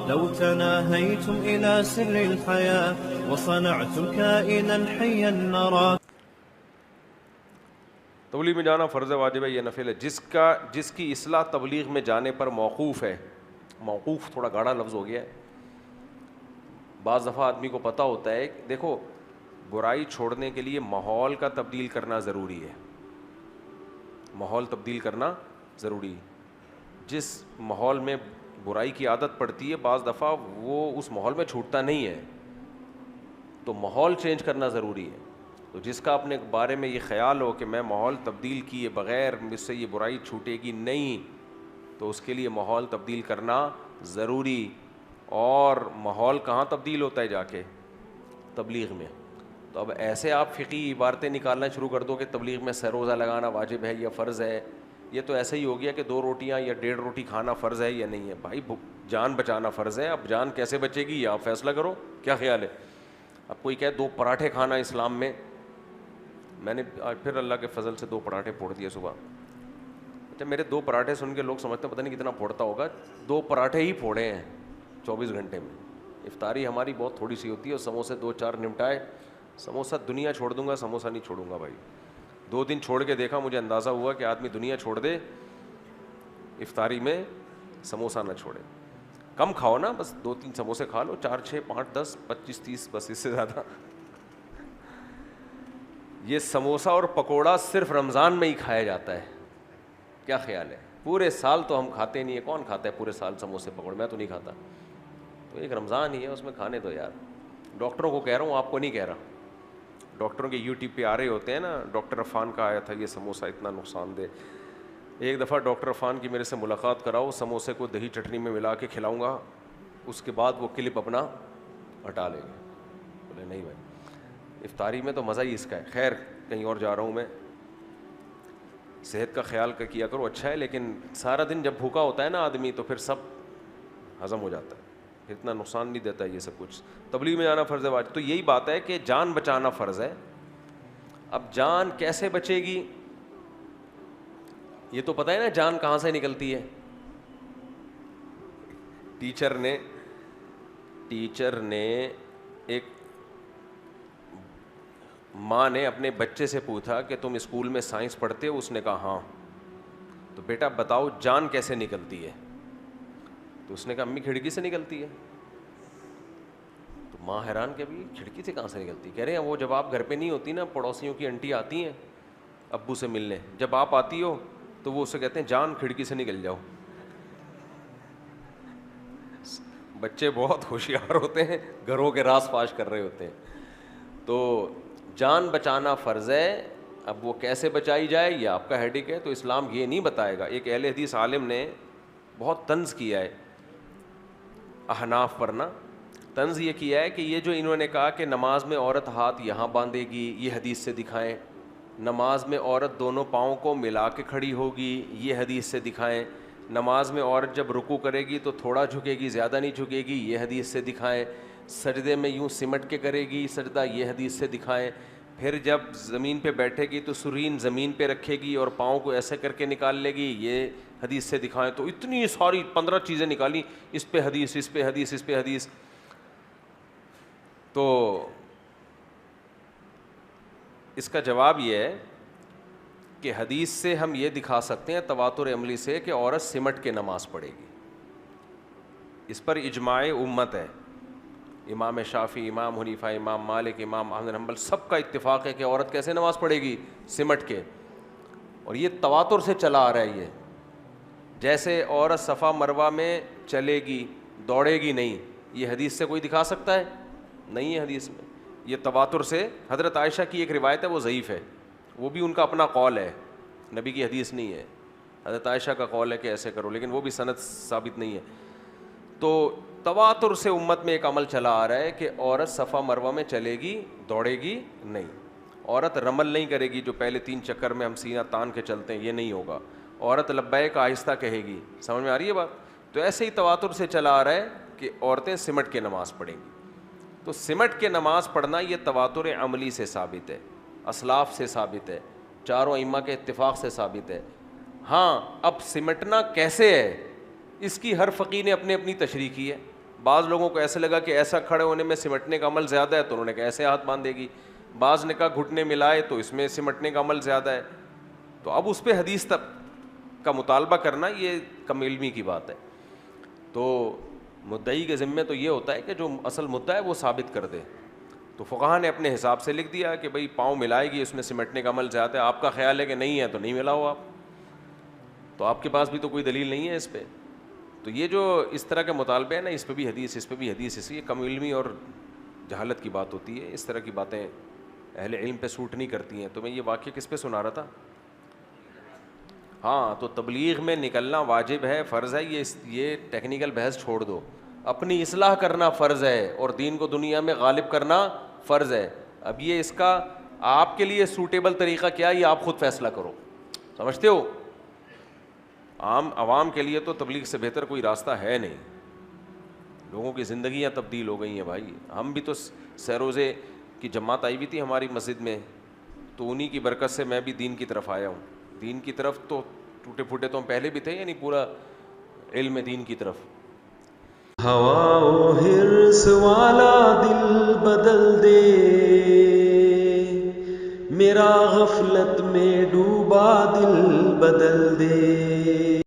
لو تناهيتم إلى سر الحياة وصنعتم كائنا حيا نرى. تبلیغ میں جانا فرض واجب ہے یا نفل ہے؟ جس کی اصلاح تبلیغ میں جانے پر موقوف ہے. موقوف تھوڑا گاڑا لفظ ہو گیا ہے. بعض دفعہ آدمی کو پتہ ہوتا ہے، دیکھو برائی چھوڑنے کے لیے ماحول کا تبدیل کرنا ضروری ہے. ماحول تبدیل کرنا ضروری ہے. جس ماحول میں برائی کی عادت پڑتی ہے بعض دفعہ وہ اس ماحول میں چھوٹتا نہیں ہے، تو ماحول چینج کرنا ضروری ہے. تو جس کا اپنے بارے میں یہ خیال ہو کہ میں ماحول تبدیل کیے بغیر مجھ سے یہ برائی چھوٹے گی نہیں، تو اس کے لیے ماحول تبدیل کرنا ضروری. اور ماحول کہاں تبدیل ہوتا ہے؟ جا کے تبلیغ میں. تو اب ایسے آپ فقہی عبارتیں نکالنا شروع کر دو کہ تبلیغ میں سہ روزہ لگانا واجب ہے یا فرض ہے. یہ تو ایسا ہی ہو گیا کہ 2 روٹیاں یا 1.5 روٹی کھانا فرض ہے یا نہیں ہے. بھائی جان بچانا فرض ہے. اب جان کیسے بچے گی یہ آپ فیصلہ کرو. کیا خیال ہے؟ اب کوئی کہے 2 پراٹھے کھانا اسلام میں. میں نے آج پھر اللہ کے فضل سے 2 پراٹھے پھوڑ دیے صبح. اچھا میرے 2 پراٹھے سن کے لوگ سمجھتے ہیں پتہ نہیں کتنا پھوڑتا ہوگا. 2 پراٹھے ہی پھوڑے ہیں 24 گھنٹے میں. افطاری ہماری بہت تھوڑی سی ہوتی ہے اور سموسے 2-4 نمٹائے. سموسہ دنیا چھوڑ دوں گا، سموسہ نہیں چھوڑوں گا بھائی. 2 دن چھوڑ کے دیکھا، مجھے اندازہ ہوا کہ آدمی دنیا چھوڑ دے افطاری میں سموسہ نہ چھوڑے. کم کھاؤ نا، بس 2-3 سموسے کھا لو، 4 6 5 10 25 30، بس اس سے زیادہ. یہ سموسہ اور پکوڑا صرف رمضان میں ہی کھایا جاتا ہے. کیا خیال ہے؟ پورے سال تو ہم کھاتے نہیں ہیں. کون کھاتا ہے پورے سال سموسے پکوڑے؟ میں تو نہیں کھاتا. تو ایک رمضان ہی ہے، اس میں کھانے دو یار. ڈاکٹروں کو کہہ رہا ہوں، آپ کو نہیں کہہ رہا. ڈاکٹروں کے یوٹیوب پہ آ رہے ہوتے ہیں نا. ڈاکٹر عفان کا آیا تھا یہ سموسہ اتنا نقصان دہ. ایک دفعہ ڈاکٹر عفان کی میرے سے ملاقات کراؤ، سموسے کو دہی چٹنی میں ملا کے کھلاؤں گا، اس کے بعد وہ کلپ اپنا ہٹا لیں گے. بولے نہیں بھائی، افطاری میں تو مزہ ہی اس کا ہے. خیر کہیں اور جا رہا ہوں میں. صحت کا خیال کیا کرو، اچھا ہے، لیکن سارا دن جب بھوکا ہوتا ہے نا آدمی تو پھر سب ہضم ہو جاتا ہے. اتنا نقصان نہیں دیتا یہ سب کچھ. تبلیغ میں جانا فرض ہے واجب. تو یہی بات ہے کہ جان بچانا فرض ہے. اب جان کیسے بچے گی یہ تو پتہ ہے نا. جان کہاں سے نکلتی ہے؟ ٹیچر نے ایک ماں نے اپنے بچے سے پوچھا کہ تم اسکول میں سائنس پڑھتے ہو؟ اس نے کہا ہاں. تو بیٹا بتاؤ جان کیسے نکلتی ہے؟ تو اس نے کہا امی کھڑکی سے نکلتی ہے. تو ماں حیران کہ ابھی کھڑکی سے کہاں سے نکلتی؟ کہہ رہے ہیں وہ جب آپ گھر پہ نہیں ہوتی نا، پڑوسیوں کی انٹی آتی ہیں ابو سے ملنے، جب آپ آتی ہو تو وہ اسے کہتے ہیں جان کھڑکی سے نکل جاؤ. بچے بہت ہوشیار ہوتے ہیں، گھروں کے راز فاش کر رہے ہوتے ہیں. تو جان بچانا فرض ہے. اب وہ کیسے بچائی جائے یہ آپ کا ہیڈک ہے. تو اسلام یہ نہیں بتائے گا. ایک اہل حدیث عالم نے بہت طنز کیا ہے احناف پر نا. طنز یہ کیا ہے کہ یہ جو انہوں نے کہا کہ نماز میں عورت ہاتھ یہاں باندھے گی، یہ حدیث سے دکھائیں. نماز میں عورت دونوں پاؤں کو ملا کے کھڑی ہوگی، یہ حدیث سے دکھائیں. نماز میں عورت جب رکوع کرے گی تو تھوڑا جھکے گی، زیادہ نہیں جھکے گی، یہ حدیث سے دکھائیں. سجدے میں یوں سمٹ کے کرے گی سجدہ، یہ حدیث سے دکھائیں. پھر جب زمین پہ بیٹھے گی تو سرین زمین پہ رکھے گی اور پاؤں کو ایسے کر کے نکال لے گی، یہ حدیث سے دکھائیں. تو اتنی ساری 15 چیزیں نکالی، اس پہ حدیث، اس پہ حدیث، اس پہ حدیث. تو اس کا جواب یہ ہے کہ حدیث سے ہم یہ دکھا سکتے ہیں تواتر عملی سے کہ عورت سمٹ کے نماز پڑھے گی. اس پر اجماع امت ہے. امام شافعی، امام حنیفہ، امام مالک، امام احمد بن حنبل سب کا اتفاق ہے کہ عورت کیسے نماز پڑھے گی؟ سمٹ کے. اور یہ تواتر سے چلا آ رہا ہے. یہ جیسے عورت صفا مروہ میں چلے گی، دوڑے گی نہیں، یہ حدیث سے کوئی دکھا سکتا ہے؟ نہیں ہے حدیث میں. یہ تواتر سے. حضرت عائشہ کی ایک روایت ہے وہ ضعیف ہے، وہ بھی ان کا اپنا قول ہے، نبی کی حدیث نہیں ہے. حضرت عائشہ کا قول ہے کہ ایسے کرو، لیکن وہ بھی سند ثابت نہیں ہے. تو تواتر سے امت میں ایک عمل چلا آ رہا ہے کہ عورت صفا مروہ میں چلے گی، دوڑے گی نہیں. عورت رمل نہیں کرے گی جو پہلے 3 چکر میں ہم سینہ تان کے چلتے ہیں، یہ نہیں ہوگا. عورت لبیک آہستہ کہے گی. سمجھ میں آ رہی ہے بات؟ تو ایسے ہی تواتر سے چلا آ رہا ہے کہ عورتیں سمٹ کے نماز پڑھیں گی. تو سمٹ کے نماز پڑھنا یہ تواتر عملی سے ثابت ہے، اسلاف سے ثابت ہے، چاروں ائمہ کے اتفاق سے ثابت ہے. ہاں اب سمٹنا کیسے ہے اس کی ہر فقی نے اپنی اپنی تشریح کی ہے. بعض لوگوں کو ایسے لگا کہ ایسا کھڑے ہونے میں سمٹنے کا عمل زیادہ ہے تو انہوں نے کہا ایسے ہاتھ باندھے گی. بعض نے کہا گھٹنے ملائے تو اس میں سمٹنے کا عمل زیادہ ہے. تو اب اس پہ حدیث تک کا مطالبہ کرنا یہ کم علمی کی بات ہے. تو مدعی کے ذمے تو یہ ہوتا ہے کہ جو اصل مدعا ہے وہ ثابت کر دے. تو فقہا نے اپنے حساب سے لکھ دیا کہ بھئی پاؤں ملائے گی اس میں سمٹنے کا عمل زیادہ ہے. آپ کا خیال ہے کہ نہیں ہے تو نہیں ملاؤ آپ, تو آپ کے پاس بھی تو کوئی دلیل نہیں ہے اس پہ. تو یہ جو اس طرح کے مطالبے ہیں نا, اس پہ بھی حدیث, اس پہ بھی حدیث, اس لیے کم علمی اور جہالت کی بات ہوتی ہے. اس طرح کی باتیں اہل علم پہ سوٹ نہیں کرتی ہیں. تو میں یہ واقعہ کس پہ سنا رہا تھا؟ ہاں, تو تبلیغ میں نکلنا واجب ہے, فرض ہے. یہ ٹیکنیکل بحث چھوڑ دو. اپنی اصلاح کرنا فرض ہے اور دین کو دنیا میں غالب کرنا فرض ہے. اب یہ اس کا آپ کے لیے سوٹیبل طریقہ کیا ہے یہ آپ خود فیصلہ کرو, سمجھتے ہو. عام عوام کے لیے تو تبلیغ سے بہتر کوئی راستہ ہے نہیں. لوگوں کی زندگیاں تبدیل ہو گئی ہیں بھائی. ہم بھی تو سیروزے کی جماعت آئی ہوئی تھی ہماری مسجد میں, تو انہی کی برکت سے میں بھی دین کی طرف آیا ہوں. دین کی طرف تو ٹوٹے پھوٹے تو ہم پہلے بھی تھے, یعنی پورا علم دین کی طرف. ہوا و حرص والا دل بدل دے, میرا غفلت میں ڈوبا دل بدل دے.